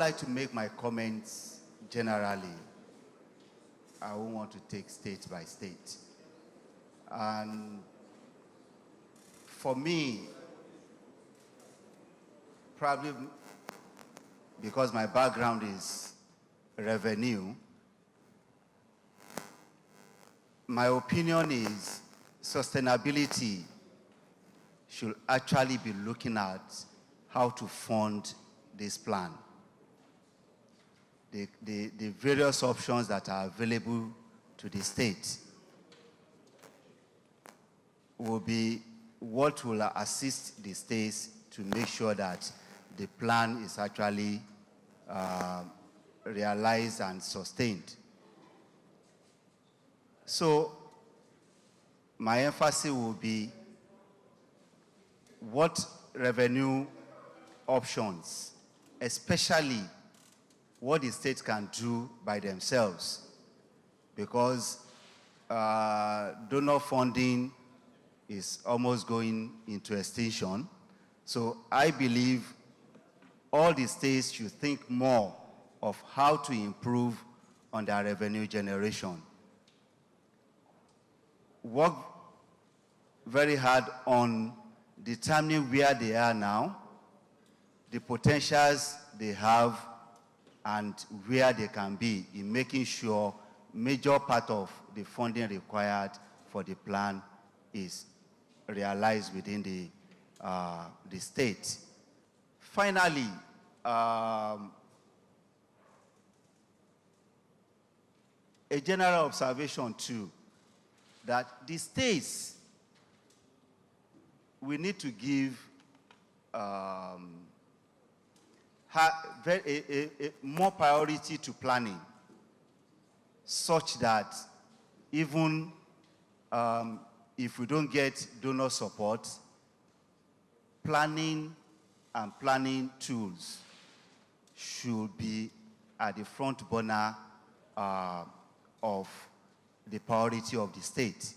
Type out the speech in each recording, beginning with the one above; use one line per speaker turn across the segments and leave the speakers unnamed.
like to make my comments generally. I won't want to take state by state. And for me, probably because my background is revenue, my opinion is sustainability should actually be looking at how to fund this plan. The various options that are available to the state will be what will assist the states to make sure that the plan is actually realized and sustained. So my emphasis will be what revenue options, especially what the states can do by themselves, because donor funding is almost going into extinction. So I believe all the states should think more of how to improve on their revenue generation. Work very hard on determining where they are now, the potentials they have, and where they can be in making sure major part of the funding required for the plan is realized within the state. Finally, a general observation too, that the states, we need to give more priority to planning, such that even if we don't get donor support, planning and planning tools should be at the front burner of the priority of the state.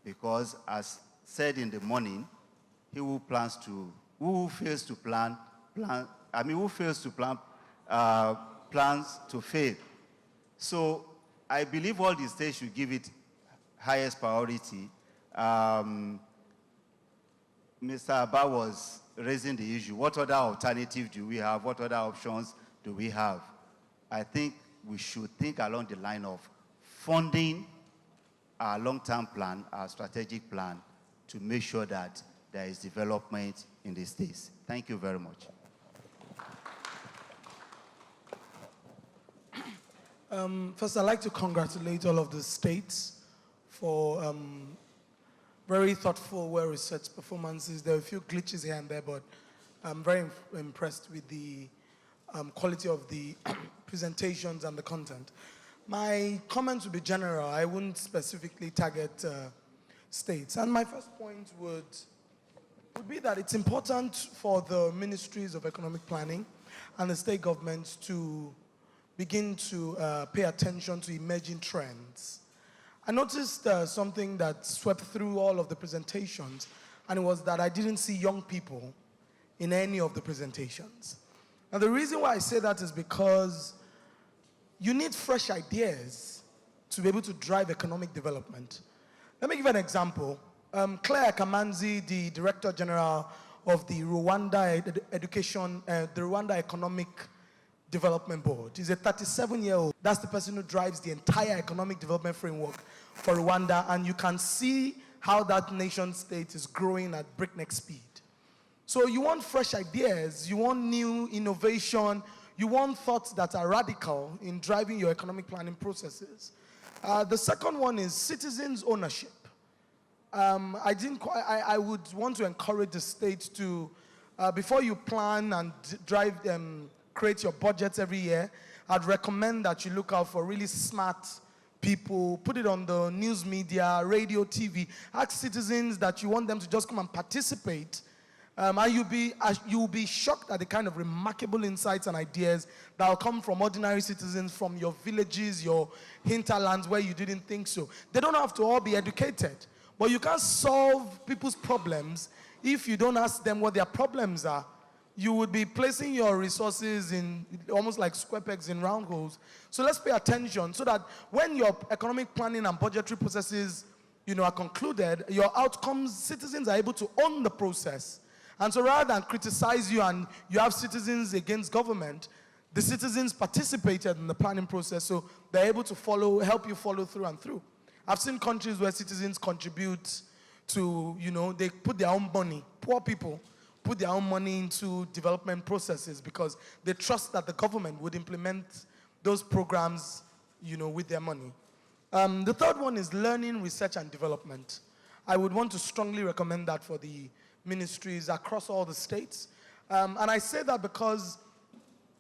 Because as said in the morning, who fails to plan, plans to fail. So I believe all the states should give it highest priority. Mr. Abba was raising the issue. What other alternatives do we have? What other options do we have? I think we should think along the line of funding our long-term plan, our strategic plan, to make sure that there is development in the states. Thank you very much.
First, I'd like to congratulate all of the states for very thoughtful, well-researched performances. There are a few glitches here and there, but I'm very impressed with the quality of the presentations and the content. My comments would be general. I wouldn't specifically target states. And my first point would be that it's important for the ministries of economic planning and the state governments to begin to pay attention to emerging trends. I noticed something that swept through all of the presentations, and it was that I didn't see young people in any of the presentations. And the reason why I say that is because you need fresh ideas to be able to drive economic development. Let me give an example. Claire Kamanzi, the Director General of the Rwanda the Rwanda Economic Development Board, is a 37-year-old. That's the person who drives the entire economic development framework for Rwanda, and you can see how that nation state is growing at breakneck speed. So you want fresh ideas, you want new innovation, you want thoughts that are radical in driving your economic planning processes. The second one is citizens' ownership. I would want to encourage the state to, before you plan and create your budgets every year, I'd recommend that you look out for really smart people, put it on the news media, radio, TV, ask citizens that you want them to just come and participate. And you'll be shocked at the kind of remarkable insights and ideas that will come from ordinary citizens from your villages, your hinterlands where you didn't think so. They don't have to all be educated, but you can't solve people's problems if you don't ask them what their problems are. you would be placing your resources in almost like square pegs in round holes. So let's pay attention so that when your economic planning and budgetary processes, are concluded, your outcomes, citizens are able to own the process. And so rather than criticize you and you have citizens against government, the citizens participated in the planning process, so they're able to help you follow through and through. I've seen countries where citizens contribute to, they put their own money, poor people put their own money into development processes because they trust that the government would implement those programs, with their money. The third one is learning, research, and development. I would want to strongly recommend that for the ministries across all the states. And I say that because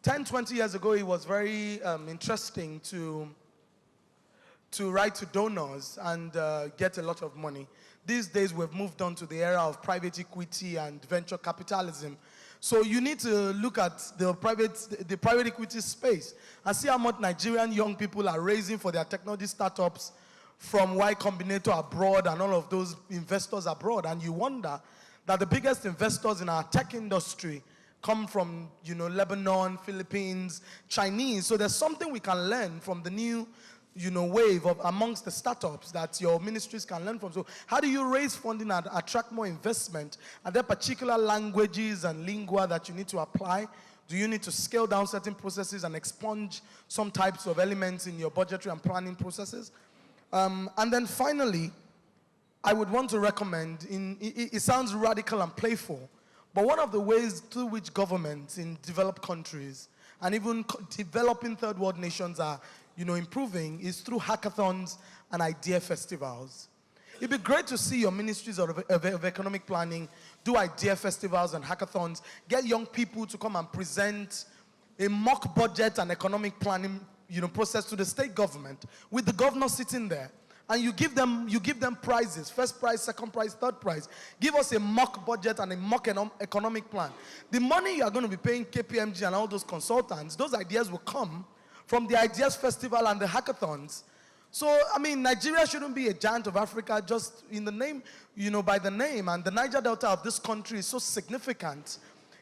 10, 20 years ago, it was very interesting to write to donors and get a lot of money. These days, we've moved on to the era of private equity and venture capitalism. So you need to look at the private equity space and see how much Nigerian young people are raising for their technology startups from Y Combinator abroad and all of those investors abroad. And you wonder that the biggest investors in our tech industry come from, Lebanon, Philippines, Chinese. So there's something we can learn from the new, wave of amongst the startups that your ministries can learn from. So how do you raise funding and attract more investment? Are there particular languages and lingua that you need to apply? Do you need to scale down certain processes and expunge some types of elements in your budgetary and planning processes? And then finally, I would want to recommend, it sounds radical and playful, but one of the ways through which governments in developed countries and even developing third world nations are, improving is through hackathons and idea festivals. It'd be great to see your ministries of economic planning do idea festivals and hackathons, get young people to come and present a mock budget and economic planning, process to the state government with the governor sitting there. And you give them prizes, first prize, second prize, third prize. Give us a mock budget and a mock economic plan. The money you are going to be paying KPMG and all those consultants, those ideas will come from the Ideas Festival and the hackathons. So, Nigeria shouldn't be a giant of Africa just in the name, by the name. And the Niger Delta of this country is so significant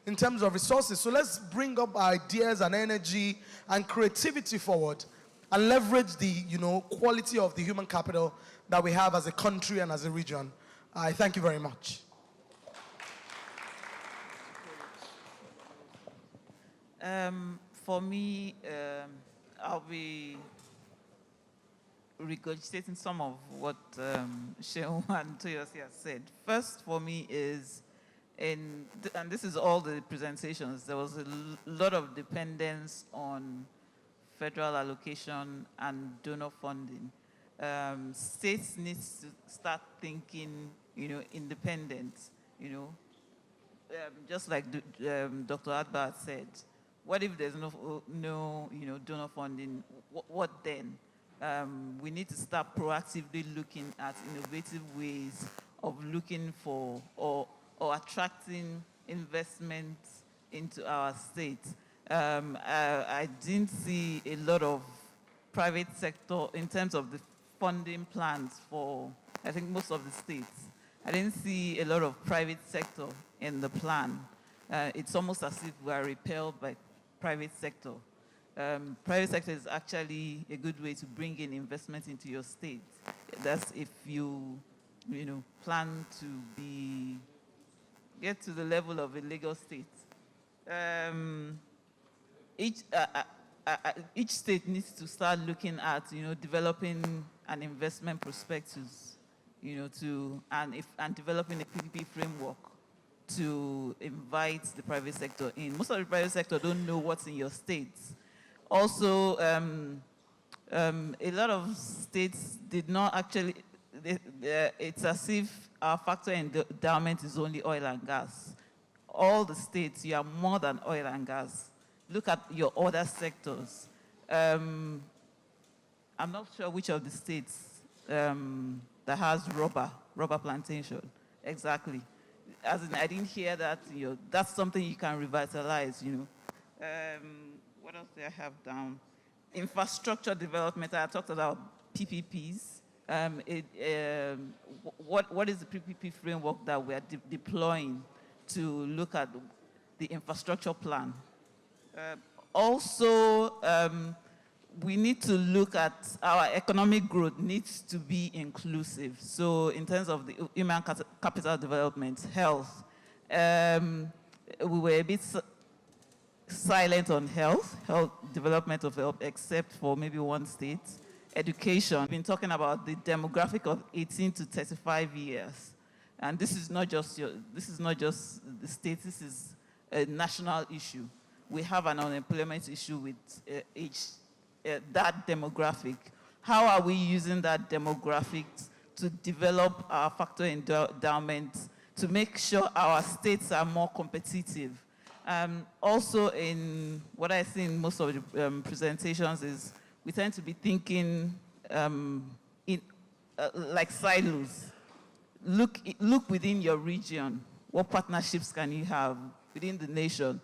in terms of resources. So let's bring up ideas and energy and creativity forward and leverage the, quality of the human capital that we have as a country and as a region. I thank you very much.
For me, I'll be regurgitating some of what Shehu and Toyosi has said. First, for me, is and this is all the presentations, there was a lot of dependence on federal allocation and donor funding. States need to start thinking, independent, just like Dr. Adbar said. What if there's no donor funding? What then? We need to start proactively looking at innovative ways of looking for or attracting investments into our state. I didn't see a lot of private sector in terms of the funding plans for, I think, most of the states. I didn't see a lot of private sector in the plan. It's almost as if we are repelled by private sector. Private sector is actually a good way to bring in investment into your state. That's if you, plan to get to the level of a Lagos state. Each state needs to start looking at, developing an investment prospectus, and developing a PPP framework to invite the private sector in. Most of the private sector don't know what's in your states. Also, a lot of states did not actually, it's as if our factor endowment is only oil and gas. All the states, you are more than oil and gas. Look at your other sectors. I'm not sure which of the states that has rubber plantation, exactly. As in, I didn't hear that, that's something you can revitalize, What else do I have down? Infrastructure development, I talked about PPPs. What is the PPP framework that we are deploying to look at the infrastructure plan. Also, we need to look at our economic growth needs to be inclusive. So in terms of the human capital development, health, we were a bit silent on health development of health, except for maybe one state. Education, we've been talking about the demographic of 18 to 35 years. And this is not just the state, this is a national issue. We have an unemployment issue with that demographic. How are we using that demographic to develop our factor endowment to make sure our states are more competitive? Also, in what I see in most of the presentations is we tend to be thinking like silos. Look within your region. What partnerships can you have within the nation?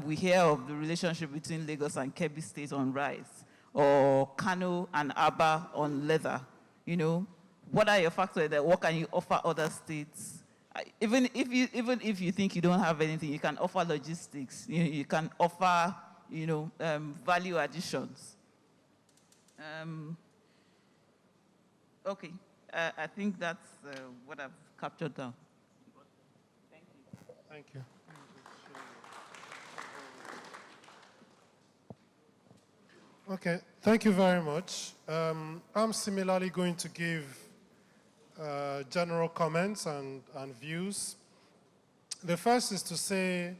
We hear of the relationship between Lagos and Kebbi State on rice, or Kano and Aba on leather. You know, what are your factors there? What can you offer other states? Even if you think you don't have anything, you can offer logistics. You can offer, value additions. Okay, I think that's what I've captured down. Thank you.
Thank you. Okay, thank you very much. I'm similarly going to give general comments and views. The first is to say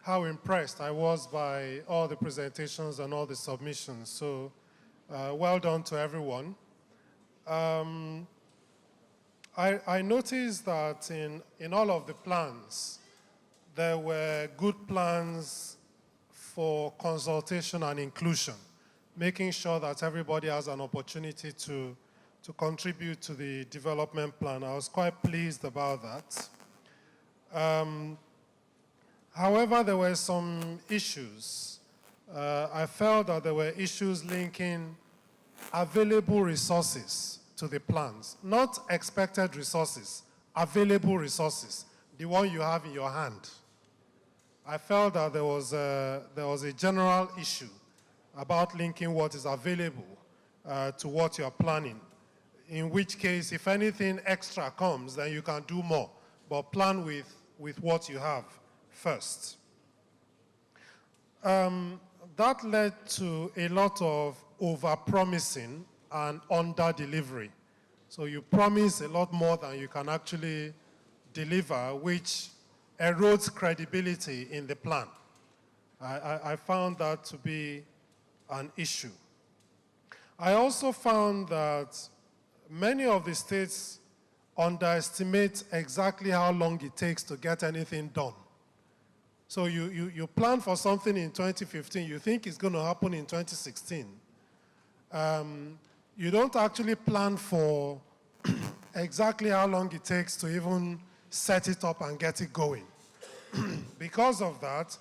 how impressed I was by all the presentations and all the submissions. So well done to everyone. I noticed that in all of the plans, there were good plans for consultation and inclusion, making sure that everybody has an opportunity to contribute to the development plan. I was quite pleased about that. However, there were some issues. I felt that there were issues linking available resources to the plans, not expected resources, available resources, the one you have in your hand. I felt that there was a general issue about linking what is available to what you're planning, in which case, if anything extra comes, then you can do more, but plan with what you have first. That led to a lot of over-promising and under-delivery. So you promise a lot more than you can actually deliver, which erodes credibility in the plan. I found that to be an issue. I also found that many of the states underestimate exactly how long it takes to get anything done. So you plan for something in 2015, you think it's going to happen in 2016. You don't actually plan for exactly how long it takes to even set it up and get it going. Because of that,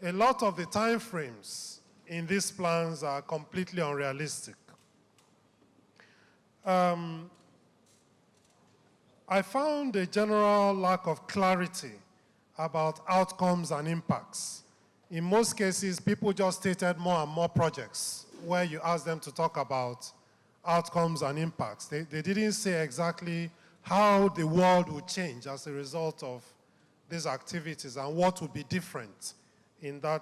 a lot of the time frames in these plans are completely unrealistic. I found a general lack of clarity about outcomes and impacts. In most cases, people just stated more and more projects where you ask them to talk about outcomes and impacts. They didn't say exactly how the world would change as a result of these activities and what would be different in that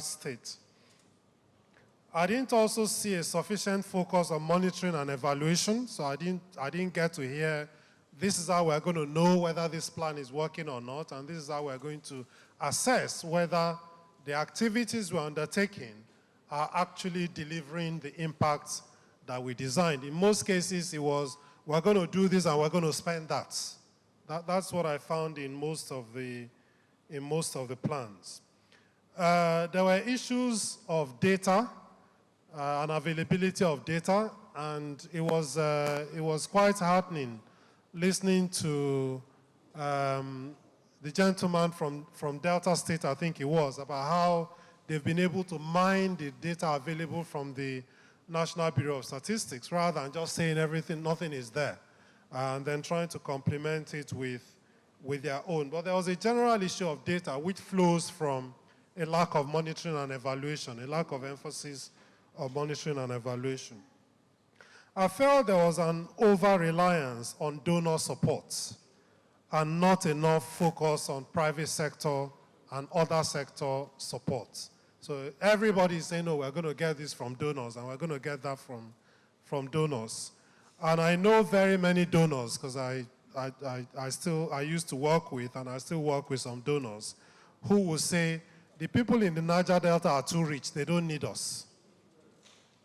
state. I didn't also see a sufficient focus on monitoring and evaluation, so I didn't get to hear, this is how we're going to know whether this plan is working or not, and this is how we're going to assess whether the activities we're undertaking are actually delivering the impacts that we designed. In most cases, it was, we're going to do this and we're going to spend that. That's what I found in most of the plans. There were issues of data and availability of data, and it was quite heartening listening to the gentleman from Delta State, I think it was, about how they've been able to mine the data available from the National Bureau of Statistics rather than just saying everything, nothing is there, and then trying to complement it with with their own. But there was a general issue of data which flows from a lack of monitoring and evaluation, a lack of emphasis on monitoring and evaluation. I felt there was an over-reliance on donor support and not enough focus on private sector and other sector support. So everybody is saying, no, we're going to get this from donors and we're going to get that from donors. And I know very many donors because I used to work with, and I still work with some donors, who will say, the people in the Niger Delta are too rich, they don't need us.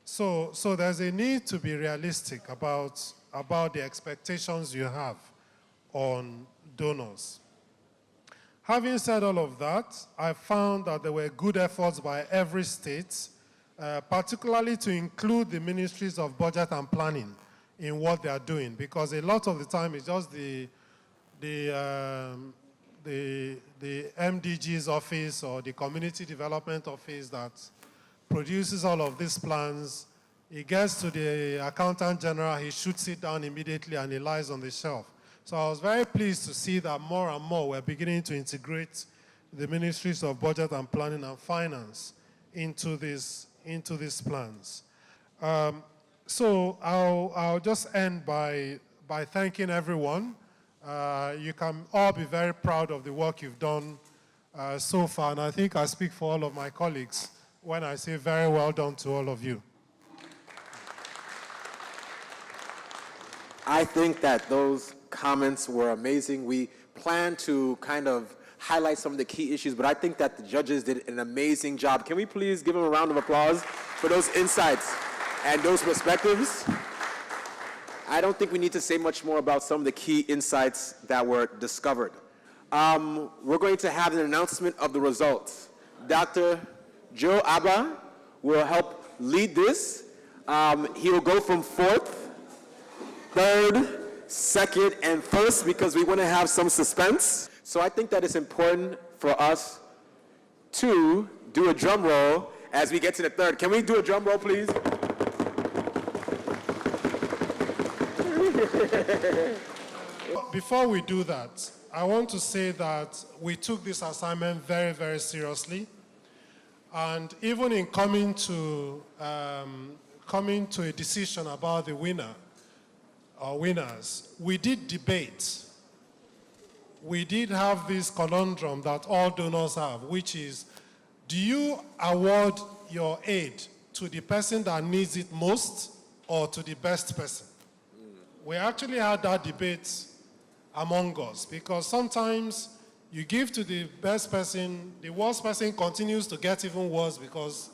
So there's a need to be realistic about the expectations you have on donors. Having said all of that, I found that there were good efforts by every state, particularly to include the ministries of budget and planning in what they are doing, because a lot of the time it's just the MDG's office or the community development office that produces all of these plans. It gets to the accountant general, he shoots it down immediately and it lies on the shelf. So I was very pleased to see that more and more we're beginning to integrate the ministries of budget and planning and finance into these plans. So I'll just end by thanking everyone. You can all be very proud of the work you've done so far, and I think I speak for all of my colleagues when I say very well done to all of you.
I think that those comments were amazing. We plan to kind of highlight some of the key issues, but I think that the judges did an amazing job. Can we please give them a round of applause for those insights and those perspectives? I don't think we need to say much more about some of the key insights that were discovered. We're going to have an announcement of the results. Dr. Joe Abba will help lead this. He will go from fourth, third, second, and first, because we want to have some suspense. So I think that it's important for us to do a drum roll as we get to the third. Can we do a drum roll, please?
Before we do that, I want to say that we took this assignment very, very seriously. And even in coming to a decision about the winner or winners, we did debate. We did have this conundrum that all donors have, which is, do you award your aid to the person that needs it most or to the best person? We actually had that debate among us, because sometimes you give to the best person, the worst person continues to get even worse because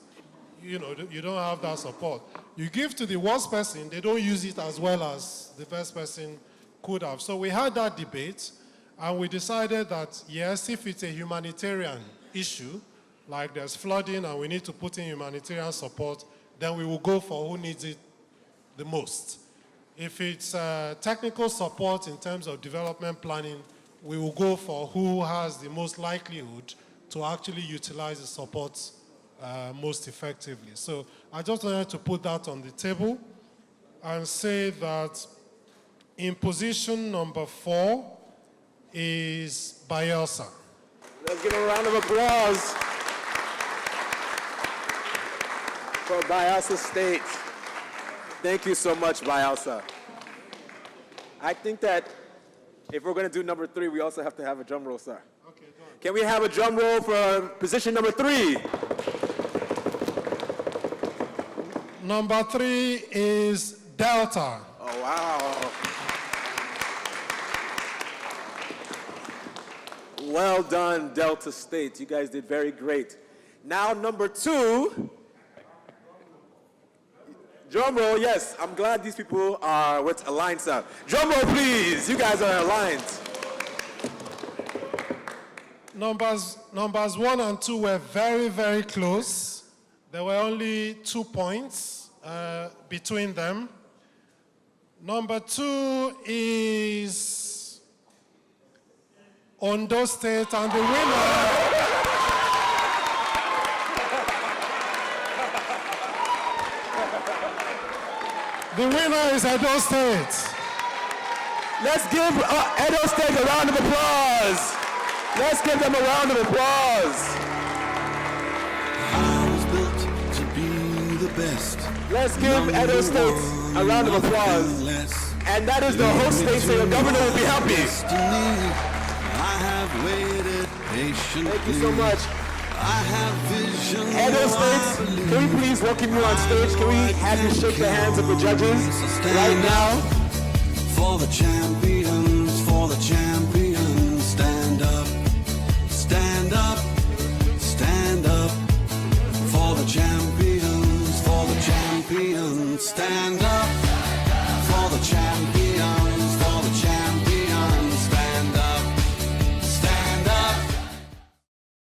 you don't have that support. You give to the worst person, they don't use it as well as the best person could have. So we had that debate, and we decided that yes, if it's a humanitarian issue, like there's flooding and we need to put in humanitarian support, then we will go for who needs it the most. If it's technical support in terms of development planning, we will go for who has the most likelihood to actually utilize the support most effectively. So I just wanted to put that on the table and say that in position number 4 is Bayelsa.
Let's give a round of applause for Bayelsa State. Thank you so much, Bayelsa. I think that if we're going to do number 3, we also have to have a drum roll, sir.
Okay, go on.
Can we have a drum roll for position number 3?
Number 3 is Delta.
Oh, wow. Well done, Delta State. You guys did very great. Now, number 2. Drum roll, yes. I'm glad these people are what's aligned, sir. Drum roll, please. You guys are aligned.
Numbers 1 and 2 were very, very close. There were only 2 points between them. Number 2 is Ondo State, and the winner is Edo State.
Let's give Edo State a round of applause. Let's give them a round of applause.
I was built to be the best.
Let's give Edo State a round of applause. And that is the host state, so your governor will be happy.
I have waited patiently.
Thank you so much.
I have vision.
Edo State, can we please welcome you on stage? Can we have you shake the hands of the judges right now?
For the champions, for the champions, stand up, stand up, stand up. For the champions, stand up.